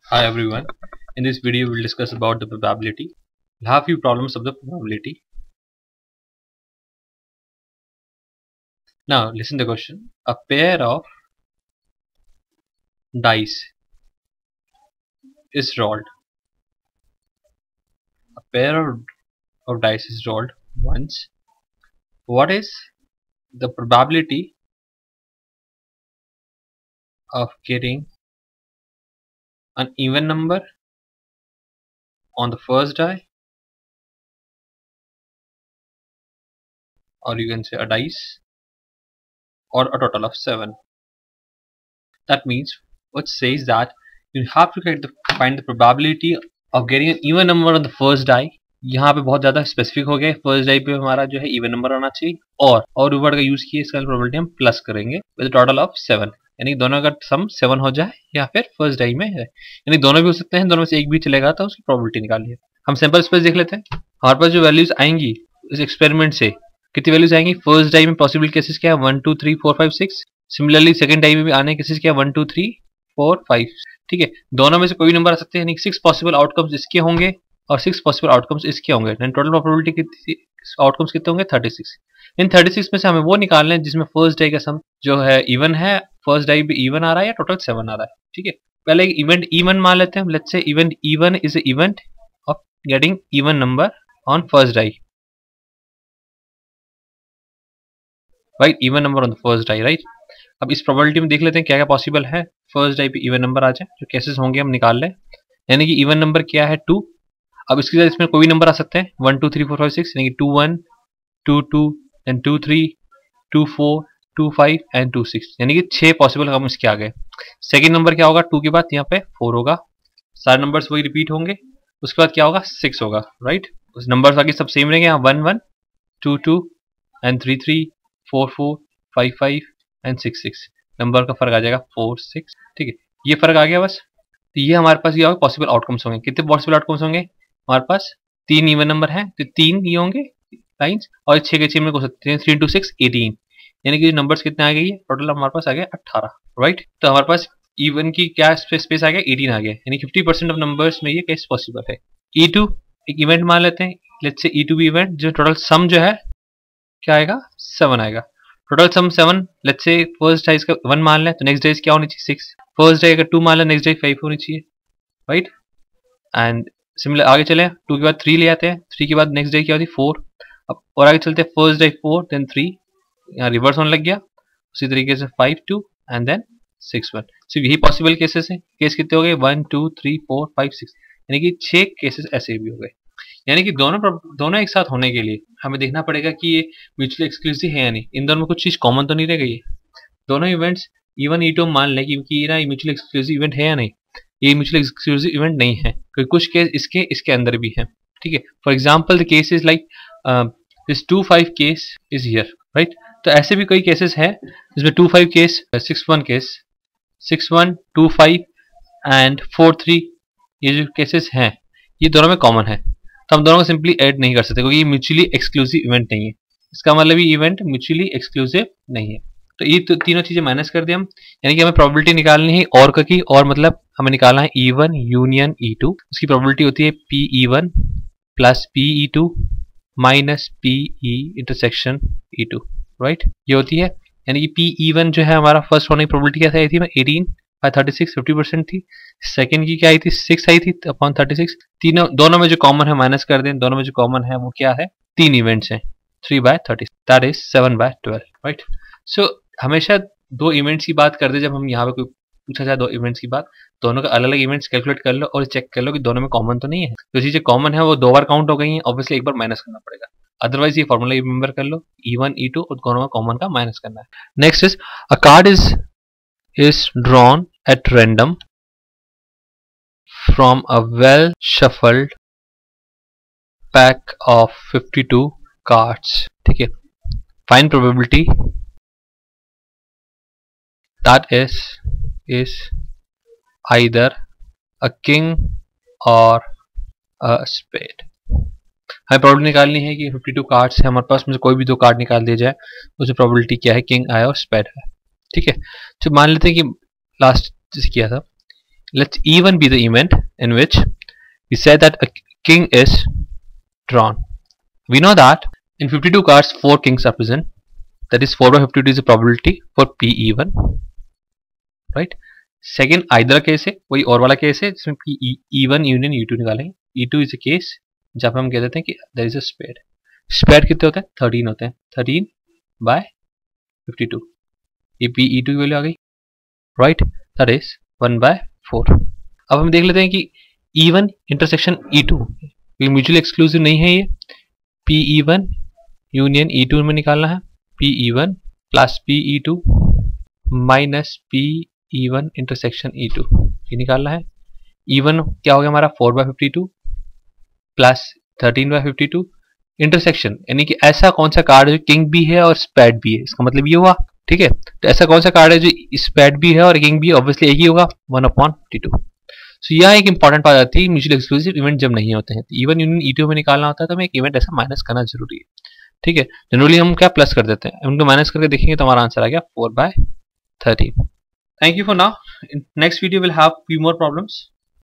Hi everyone. In this video we'll discuss about the probability. We'll have few problems of the probability. Now listen to the question. A pair of dice is rolled. A pair of dice is rolled once. What is the probability of getting an even number on the first die, or you can say a dice, or a total of 7? That means what says that you have to find the probability of getting an even number on the first die. यहाँ पे बहुत ज़्यादा specific हो गया, first die पे हमारा जो है इवन नंबर आना चाहिए, और वर्ड का यूज किए इसका प्रोबेबिलिटी हम प्लस करेंगे विद टोटल ऑफ 7, यानी दोनों का सम 7 हो जाए या फिर फर्स्ट डाई में है, यानी दोनों भी हो सकते हैं, दोनों में से एक भी चलेगा तो उसकी प्रोबेबिलिटी निकालिए। हम सैंपल स्पेस देख लेते हैं। हमारे पास जो वैल्यूज आएंगी इस एक्सपेरिमेंट से कितनी वैल्यूज आएंगी? फर्स्ट डाई में पॉसिबल केसेस क्या है? 1 2 3 4 5 6। सिमिलरली सेकंड डाई में भी आने केसेस क्या है? 1 2 3 4 5। ठीक है, दोनों में से कोई नंबर आ सकते हैं, यानी 6 पॉसिबल आउटकम्स इसके होंगे और 6 पॉसिबल आउटकम्स इसके होंगे। टोटल प्रोबेबिलिटी कितनी आउटकम्स कितने होंगे? 36। इन 36 में से हमें वो निकालना है जिसमें फर्स्ट डाई का सम जो है इवन है, फर्स्ट डाई भी इवन आ रहा है या टोटल 7 आ रहा है। ठीक है, पहले एक इवेंट इवन मान लेते हैं। Let's say event even is a event of getting even number on first die, right? Even number on the first die, right? अब इस प्रोबेबिलिटी में देख लेते हैं क्या क्या पॉसिबल है फर्स्ट डाई पे इवन नंबर आ जाए। जो केसेस होंगे हम निकाल लें, यानी कि इवन नंबर क्या है? 2। अब इसके साथ इसमें कोई नंबर आ सकते हैं 1 2 3 4 5 6, यानी कि 2 1 2 2 एंड 2 3 2 4 2 5 एंड 2 6, यानी कि 6 पॉसिबल हम इसके आ गए। सेकेंड नंबर क्या होगा? 2 के बाद यहाँ पे 4 होगा, सारे नंबर्स वही रिपीट होंगे। उसके बाद क्या होगा? 6 होगा, राइट? उस नंबर बाकी सब सेम रहेंगे, यहाँ 1 1 2 2 एंड 3 3 4 4 5 5 एंड 6 6। नंबर का फर्क आ जाएगा 4 6। ठीक है, ये फर्क आ गया बस। तो ये हमारे पास ये होगा पॉसिबल आउटकम्स होंगे। कितने पॉसिबल आउटकम्स होंगे हमारे पास? 3 इवन नंबर है तो 3 ये होंगे लाइन्स, और 6 के 6 में हो सकते हैं 3 2 6 18, यानी कि नंबर्स कितने आ गए? टोटल हमारे पास आ गया 18, राइट? तो हमारे पास इवन की क्या स्पेस आ गया? 18 आ गया, यानी 50% ऑफ नंबर्स में ये केस पॉसिबल है। E2 एक इवेंट मान लेते हैं, लेट्स से E2 भी इवेंट, जो टोटल सम जो है क्या आएगा? 7 आएगा। Total sum 7, let's say first dice का 1 मान लें तो नेक्स्ट डाइस क्या होनी चाहिए? 6। फर्स्ट डाई का 2 मान लें, नेक्स्ट डाई 5 होनी चाहिए, राइट? एंड सिमिलर आगे चले, 2 के बाद 3 ले आते हैं, 3 के बाद नेक्स्ट डाई क्या होती है? 4। अब और आगे चलते हैं, फर्स्ट डाई 4 देन 3, यहाँ रिवर्स होने लग गया। उसी तरीके से 5 2 एंड देन 6 1। सिर्फ यही पॉसिबल केसेस हैं। केस कितने हो गए? 1 2 3 4 5 6, यानी कि 6 केसेस ऐसे भी हो गए। यानी कि दोनों एक साथ होने के लिए हमें देखना पड़ेगा कि ये म्यूचुअली एक्सक्लूसिव है या नहीं, इन दोनों में कुछ चीज कॉमन तो नहीं रह गई है। दोनों इवेंट्स इवन E2 मान लें कि ना म्यूचुअली एक्सक्लूसिव इवेंट है या नहीं। ये म्यूचुअली एक्सक्लूसिव इवेंट नहीं है, क्योंकि कुछ केस इसके अंदर भी है। ठीक है, for example the case is like this 2 5 case is here, right? तो ऐसे भी कई केसेस हैं जिसमें 2 5 केस, 6 1 केस, 6 1 2 5 एंड 4 3, ये जो केसेस हैं ये दोनों में कॉमन है। तो हम दोनों को सिंपली ऐड नहीं कर सकते क्योंकि ये म्यूचुअली एक्सक्लूसिव इवेंट नहीं है। इसका मतलब ये इवेंट म्यूचुअली एक्सक्लूसिव नहीं है। तो ये तीनों चीजें माइनस कर दिया हम, यानी कि हमें प्रोबेबिलिटी निकालनी है और की, और मतलब हमें निकालना है E1 यूनियन E2। उसकी प्रोबेबिलिटी होती है PE1 plus PE2 minus PE intersection E2, right? ये होती है, यानी कि PE1 जो है हमारा फर्स्ट होने की प्रोबेबिलिटी क्या आई थी? 18 बाय 36, 50% थी। सेकंड की क्या आई थी? 6 आई थी अपॉन 36। दोनों में जो कॉमन है माइनस कर दें, दोनों में जो कॉमन है वो क्या है? 3 इवेंट्स हैं, 3 by 30, that is 7 by 12, right? So हमेशा 2 इवेंट्स की बात कर दे, जब हम यहाँ पे कोई पूछा जाए 2 इवेंट्स की बात, दोनों का अलग अलग इवेंट्स कैलकुलेट कर लो और चेक कर लो कि दोनों में कॉमन तो नहीं है। जो चीजें कॉमन है वो 2 बार काउंट हो गई हैं, ऑब्वियसली एक बार माइनस करना पड़ेगा, अदरवाइज ये फॉर्मूला रिमेंबर कर लो, E1 E2 और दोनों में कॉमन का माइनस करना है। Next is a card is drawn at random from a well shuffled pack of 52 cards. ठीक है, find probability that is either a king or a spade. हमें प्रोबेबिलिटी निकालनी है कि 52 कार्ड्स है हमारे पास, में से कोई भी 2 कार्ड निकाल दिया जाए, उसमें प्रोबेबिलिटी क्या है? किंग आया और स्पेड है। ठीक है, तो मान लेते हैं कि लास्ट जैसे किया था let's E1 be the event in which we say that a king is drawn. We know that in 52 cards 4 kings are present, that is 4 by 52 is the probability for PE1, right? Second either case है, वही और वाला case है जिसमें E1 union E2 निकालेंगे. E2 is a case जहाँ पे हम कह देते हैं कि there is a spade. Spade कितने होते हैं? 13 होते हैं. 13 बाय 52, ये PE2 की वैल्यू आ गई, राइट? That is 1 bye 4. अब हम देख लेते हैं कि E1 intersection E2 mutually exclusive नहीं है. ये PE1 यूनियन E2 में निकालना है. PE1 plus PE2 minus PE1 intersection E2 ये निकालना है. E1 क्या हो गया हमारा? 4 बाय 52 प्लस 13 बाय 52 इंटरसेक्शन, यानी कि ऐसा कौन सा कार्ड है जो किंग भी है और स्पैड भी है, इसका मतलब ये हुआ. ठीक है, तो ऐसा कौन सा कार्ड है जो स्पैड भी है और किंग भी है? ऑब्वियसली एक ही होगा, 1/52. सो यह एक इंपॉर्टेंट बात आती है म्यूचुअल एक्सक्लूसिव इवेंट जब नहीं होते हैं. E1 यूनियन E2 में निकालना होता है तो हमें एक इवेंट ऐसा माइनस करना जरूरी है. ठीक है, जनरली हम क्या प्लस कर देते हैं, उनको माइनस करके देखेंगे तो हमारा आंसर आ गया 4 bye 13. Thank you for now. In next video we'll have few more problems.